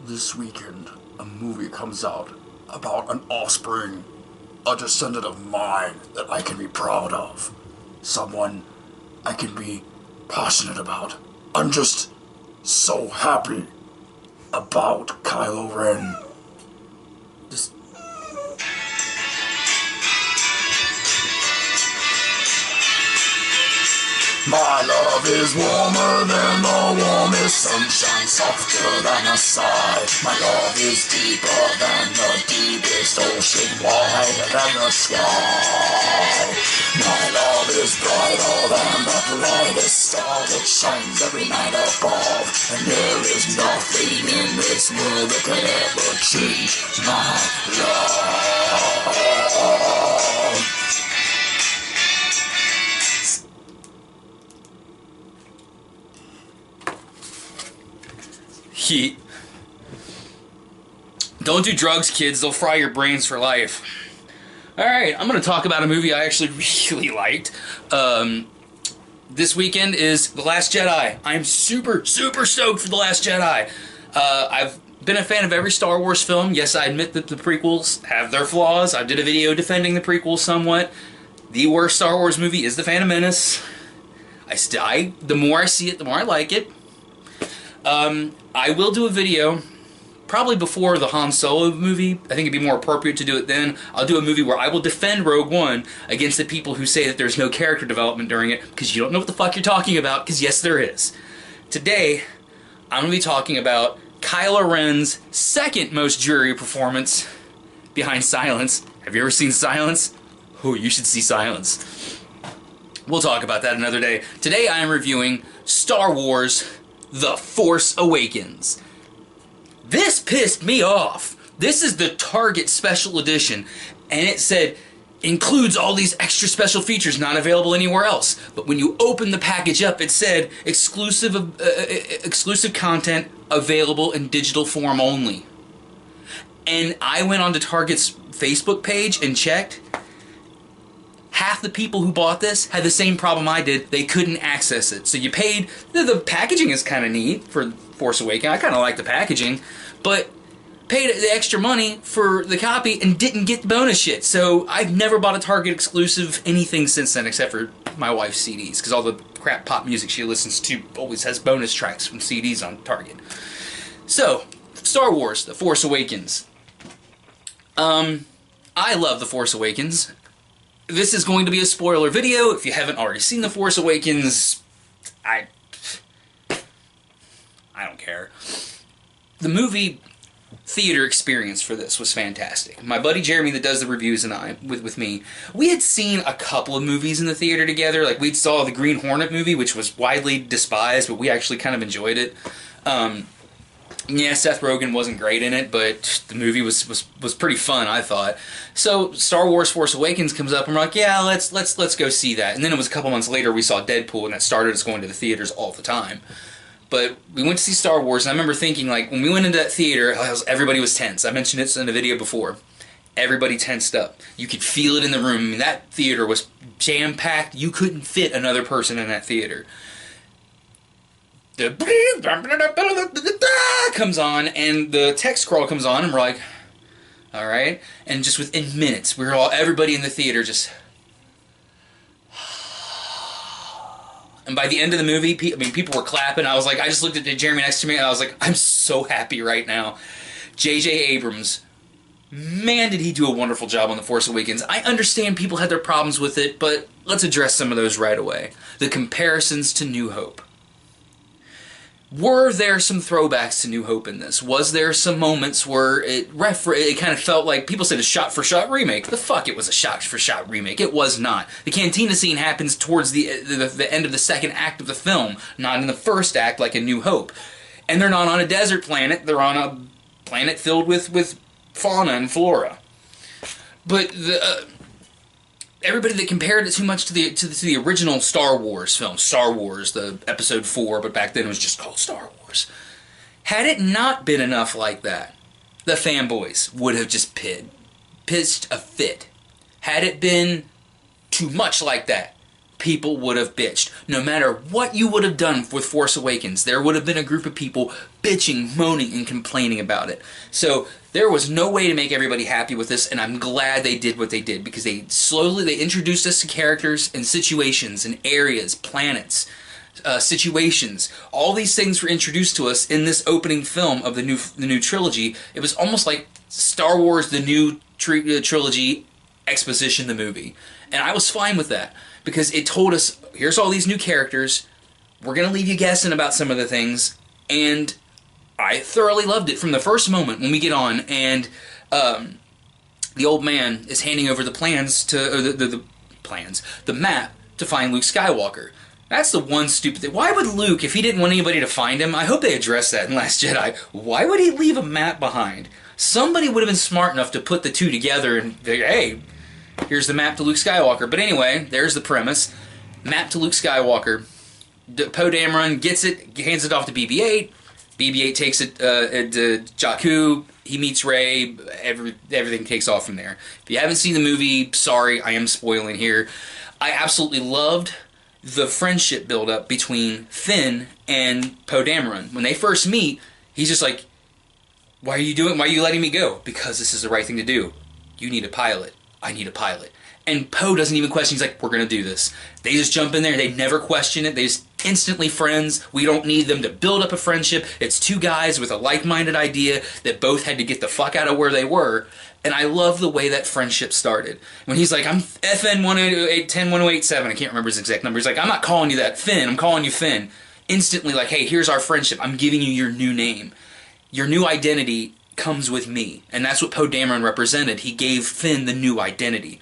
this weekend a movie comes out about an offspring, a descendant of mine that I can be proud of. Someone I can be passionate about. I'm just so happy about Kylo Ren. Just... My love is warmer than the warmest sunshine, softer than a sigh. My love is deeper than the deepest ocean, wider than the sky. My love is brighter than the brightest star that shines every night above. And there is nothing in this world that could ever change my love. Heat. Don't do drugs, kids. They'll fry your brains for life. Alright, I'm going to talk about a movie I actually really liked. This weekend is The Last Jedi. I'm super stoked for The Last Jedi. I've been a fan of every Star Wars film. Yes, I admit that the prequels have their flaws. I did a video defending the prequels somewhat. The worst Star Wars movie is The Phantom Menace. The more I see it, the more I like it. I will do a video, probably before the Han Solo movie. I think it'd be more appropriate to do it then. I'll do a movie where I will defend Rogue One against the people who say that there's no character development during it, because you don't know what the fuck you're talking about, because yes, there is. Today, I'm going to be talking about Kylo Ren's second most dreary performance behind Silence. Have you ever seen Silence? Oh, you should see Silence. We'll talk about that another day. Today I am reviewing Star Wars The Force Awakens. This pissed me off. This is the Target Special Edition, and it said, includes all these extra special features not available anywhere else. But when you open the package up, it said, exclusive content available in digital form only. And I went onto Target's Facebook page and checked. Half the people who bought this had the same problem I did. They couldn't access it. So you paid... The packaging is kind of neat for Force Awakens. I kind of like the packaging. But paid the extra money for the copy and didn't get the bonus shit. So I've never bought a Target exclusive anything since then except for my wife's CDs. Because all the crap pop music she listens to always has bonus tracks from CDs on Target. So, Star Wars, The Force Awakens. I love The Force Awakens. This is going to be a spoiler video. If you haven't already seen The Force Awakens, I don't care. The movie theater experience for this was fantastic. My buddy Jeremy that does the reviews and I, with me, we had seen a couple of movies in the theater together. Like, we saw the Green Hornet movie, which was widely despised, but we actually kind of enjoyed it. Yeah, Seth Rogen wasn't great in it, but the movie was pretty fun, I thought. So Star Wars Force Awakens comes up and we're like, yeah, let's go see that. And then it was a couple months later we saw Deadpool, and that started us going to the theaters all the time. But we went to see Star Wars, and I remember thinking, like, when we went into that theater, everybody was tense. I mentioned it in the video before. Everybody tensed up. You could feel it in the room. I mean, that theater was jam-packed. You couldn't fit another person in that theater. The comes on, and the text scroll comes on, and we're like, alright. And just within minutes, everybody in the theater just... And by the end of the movie, people were clapping. I was like, I just looked at Jeremy next to me, and I was like, I'm so happy right now. J.J. Abrams, man, did he do a wonderful job on The Force Awakens. I understand people had their problems with it, but let's address some of those right away. The comparisons to New Hope. Were there some throwbacks to New Hope in this? Was there some moments where it kind of felt like, people said a shot-for-shot remake. The fuck, it was a shot-for-shot remake. It was not. The cantina scene happens towards the end of the second act of the film, not in the first act like in New Hope. And they're not on a desert planet. They're on a planet filled with fauna and flora. But everybody that compared it too much to the original Star Wars film, Star Wars, the Episode 4, but back then it was just called Star Wars. Had it not been enough like that, the fanboys would have just pitched a fit. Had it been too much like that, people would have bitched. No matter what you would have done with Force Awakens, there would have been a group of people bitching, moaning, and complaining about it. So there was no way to make everybody happy with this, and I'm glad they did what they did, because they introduced us to characters and situations and areas, planets, situations. All these things were introduced to us in this opening film of the new trilogy. It was almost like Star Wars, the new trilogy exposition, the movie. And I was fine with that, because it told us, here's all these new characters, we're going to leave you guessing about some of the things, and I thoroughly loved it from the first moment when we get on, and the old man is handing over the plans to, or the map to find Luke Skywalker. That's the one stupid thing. Why would Luke, if he didn't want anybody to find him, I hope they addressed that in Last Jedi, why would he leave a map behind? Somebody would have been smart enough to put the two together and figure, hey, here's the map to Luke Skywalker. But anyway, there's the premise. Map to Luke Skywalker. Poe Dameron gets it, hands it off to BB-8. BB-8 takes it to Jakku. He meets Rey. Everything takes off from there. If you haven't seen the movie, sorry, I am spoiling here. I absolutely loved the friendship build-up between Finn and Poe Dameron. When they first meet, he's just like, why are you letting me go? Because this is the right thing to do. You need a pilot. I need a pilot. And Poe doesn't even question. He's like, we're going to do this. They just jump in there. They never question it. They just instantly friends. We don't need them to build up a friendship. It's two guys with a like-minded idea that both had to get the fuck out of where they were. And I love the way that friendship started. When he's like, I'm FN 101087. I can't remember his exact number. He's like, I'm not calling you that, Finn. I'm calling you Finn. Instantly like, hey, here's our friendship. I'm giving you your new name. Your new identity comes with me. And that's what Poe Dameron represented. He gave Finn the new identity.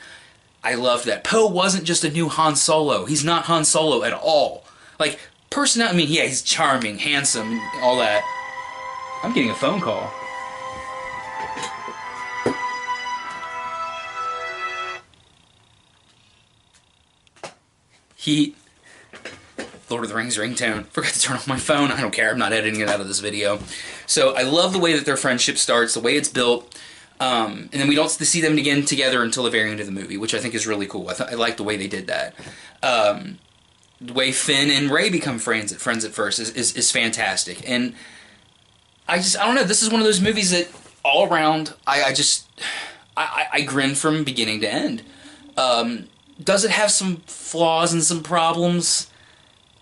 I loved that. Poe wasn't just a new Han Solo. He's not Han Solo at all. Like, personality, I mean, yeah, he's charming, handsome, all that. I'm getting a phone call. Heat. Lord of the Rings ringtone. Forgot to turn off my phone. I don't care. I'm not editing it out of this video. So I love the way that their friendship starts, the way it's built. And then we don't see them again together until the very end of the movie, which I think is really cool. I like the way they did that. The way Finn and Rey become friends at first is fantastic. And I don't know, this is one of those movies that all around, I grin from beginning to end. Does it have some flaws and some problems?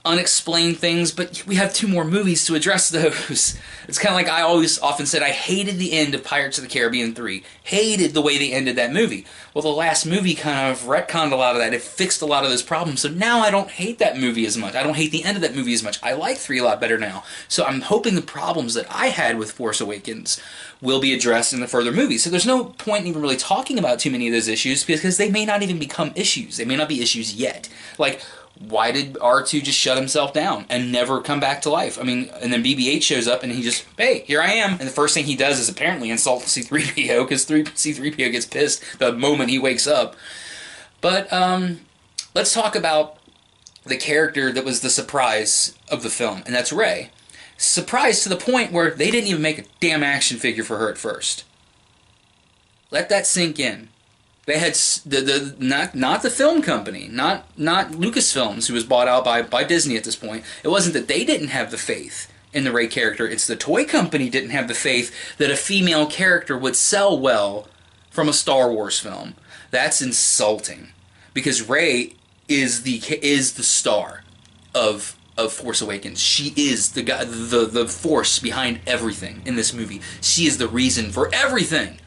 Unexplained things, but we have 2 more movies to address those. It's kind of like I often said, I hated the end of Pirates of the Caribbean 3. Hated the way they ended that movie. Well, the last movie kind of retconned a lot of that. It fixed a lot of those problems, so now I don't hate that movie as much. I don't hate the end of that movie as much. I like 3 a lot better now. So I'm hoping the problems that I had with Force Awakens will be addressed in the further movies. So there's no point in even really talking about too many of those issues, because they may not even become issues. They may not be issues yet. Like, why did R2 just shut himself down and never come back to life? I mean, and then BB-8 shows up and he just, hey, here I am. And the first thing he does is apparently insult C-3PO, because C-3PO gets pissed the moment he wakes up. But let's talk about the character that was the surprise of the film, and that's Rey. Surprise to the point where they didn't even make a damn action figure for her at first. Let that sink in. They had not the film company, not Lucasfilms, who was bought out by Disney at this point. It wasn't that they didn't have the faith in the Rey character. It's the toy company didn't have the faith that a female character would sell well from a Star Wars film. That's insulting, because Rey is the star of Force Awakens. She is the force behind everything in this movie. She is the reason for everything.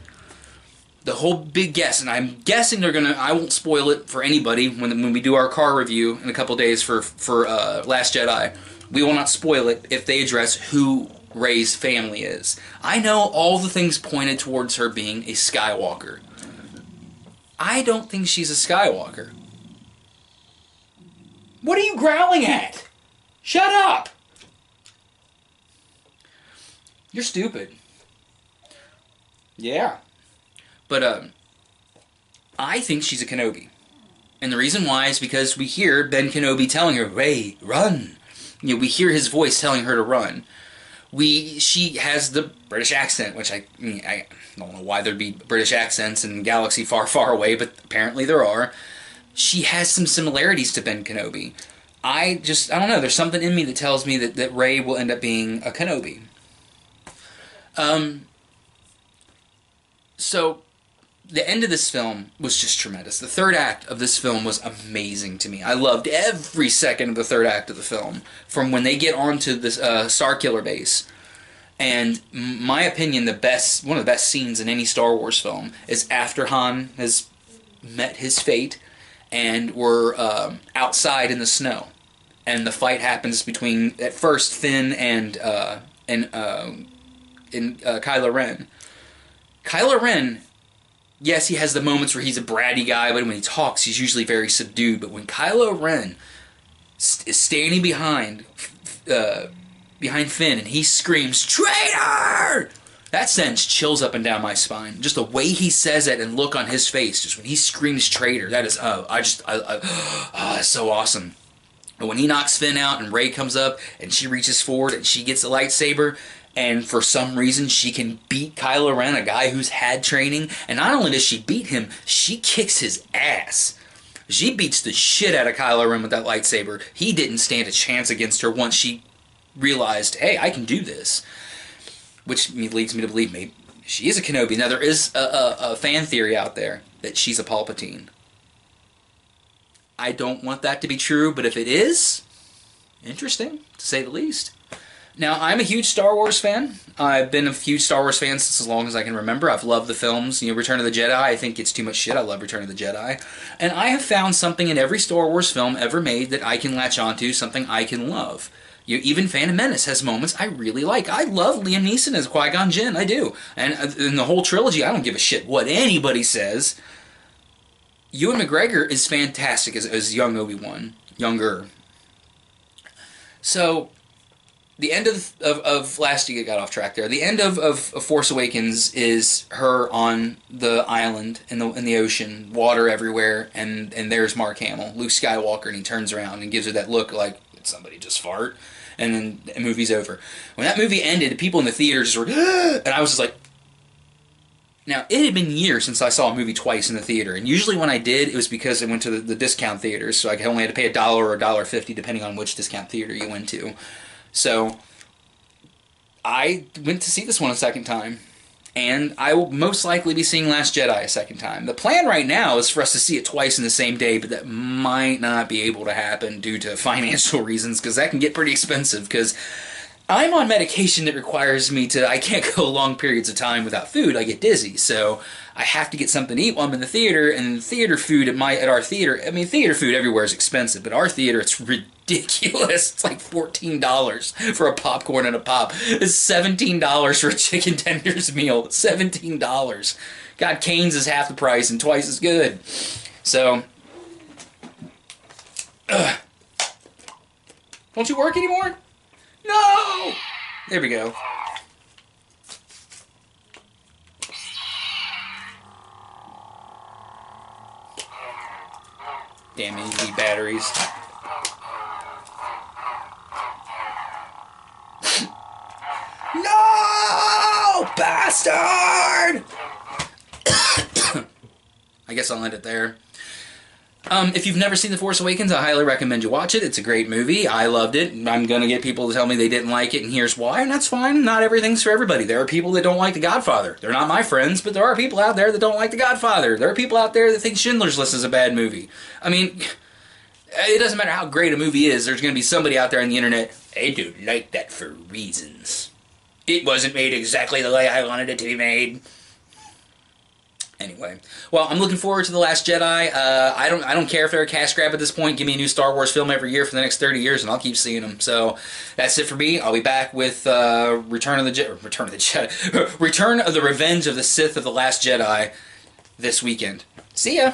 The whole big guess, and I'm guessing they're gonna. I won't spoil it for anybody when we do our car review in a couple days for Last Jedi. We will not spoil it if they address who Rey's family is. I know all the things pointed towards her being a Skywalker. I don't think she's a Skywalker. What are you growling at? Shut up! You're stupid. Yeah. But I think she's a Kenobi. And the reason why is because we hear Ben Kenobi telling her, Rey, run. You know, we hear his voice telling her to run. She has the British accent, which I don't know why there'd be British accents in a galaxy far, far away, but apparently there are. she has some similarities to Ben Kenobi. I don't know, there's something in me that tells me that Rey will end up being a Kenobi. So, the end of this film was just tremendous. The third act of this film was amazing to me. I loved every second of the third act of the film, from when they get onto this Starkiller base. And my opinion, one of the best scenes in any Star Wars film is after Han has met his fate, and we're outside in the snow, and the fight happens between, at first, Finn and Kylo Ren. Kylo Ren, yes, he has the moments where he's a bratty guy, but when he talks, he's usually very subdued. But when Kylo Ren is standing behind Finn and he screams, "Traitor!" that sends chills up and down my spine. Just the way he says it and look on his face, just when he screams "traitor," that is, it's so awesome. But when he knocks Finn out and Rey comes up and she reaches forward and she gets a lightsaber, and for some reason she can beat Kylo Ren, a guy who's had training, and not only does she beat him, she kicks his ass. She beats the shit out of Kylo Ren with that lightsaber. He didn't stand a chance against her once she realized, hey, I can do this. Which leads me to believe maybe she is a Kenobi. Now, there is a fan theory out there that she's a Palpatine. I don't want that to be true, but if it is, interesting, to say the least. Now, I'm a huge Star Wars fan. I've been a huge Star Wars fan since as long as I can remember. I've loved the films. Return of the Jedi, I think it's too much shit. I love Return of the Jedi. And I have found something in every Star Wars film ever made that I can latch onto, something I can love. Even Phantom Menace has moments I really like. I love Liam Neeson as Qui-Gon Jinn, I do. And in the whole trilogy, I don't give a shit what anybody says. Ewan McGregor is fantastic as young Obi-Wan. Younger. So, the end of last year, got off track there. The end of Force Awakens is her on the island in the ocean, water everywhere, and there's Mark Hamill, Luke Skywalker, and he turns around and gives her that look like, did somebody just fart? And then the movie's over. When that movie ended, people in the theater just were, and I was just like, now, it had been years since I saw a movie twice in the theater, and usually when I did, it was because I went to the discount theaters, so I only had to pay $1 or $1.50 depending on which discount theater you went to. So, I went to see this one a second time, and I will most likely be seeing Last Jedi a second time. The plan right now is for us to see it twice in the same day, but that might not be able to happen due to financial reasons, because that can get pretty expensive, because I'm on medication that requires me I can't go long periods of time without food. I get dizzy, so I have to get something to eat while I'm in the theater, and theater food at our theater, I mean, theater food everywhere is expensive, but our theater, it's ridiculous. It's like $14 for a popcorn and a pop. It's $17 for a chicken tenders meal. $17. God, Cane's is half the price and twice as good. So, don't you work anymore? No! There we go. Damn it, you need batteries. No! Bastard! I guess I'll end it there. If you've never seen The Force Awakens, I highly recommend you watch it. It's a great movie. I loved it. I'm going to get people to tell me they didn't like it, and here's why, and that's fine. Not everything's for everybody. There are people that don't like The Godfather. They're not my friends, but there are people out there that don't like The Godfather. There are people out there that think Schindler's List is a bad movie. I mean, it doesn't matter how great a movie is, there's going to be somebody out there on the internet, I don't like that for reasons. It wasn't made exactly the way I wanted it to be made. Anyway, well, I'm looking forward to The Last Jedi. I don't care if they're a cash grab at this point. Give me a new Star Wars film every year for the next 30 years, and I'll keep seeing them. So that's it for me. I'll be back with Return of the Revenge of the Sith of The Last Jedi this weekend. See ya!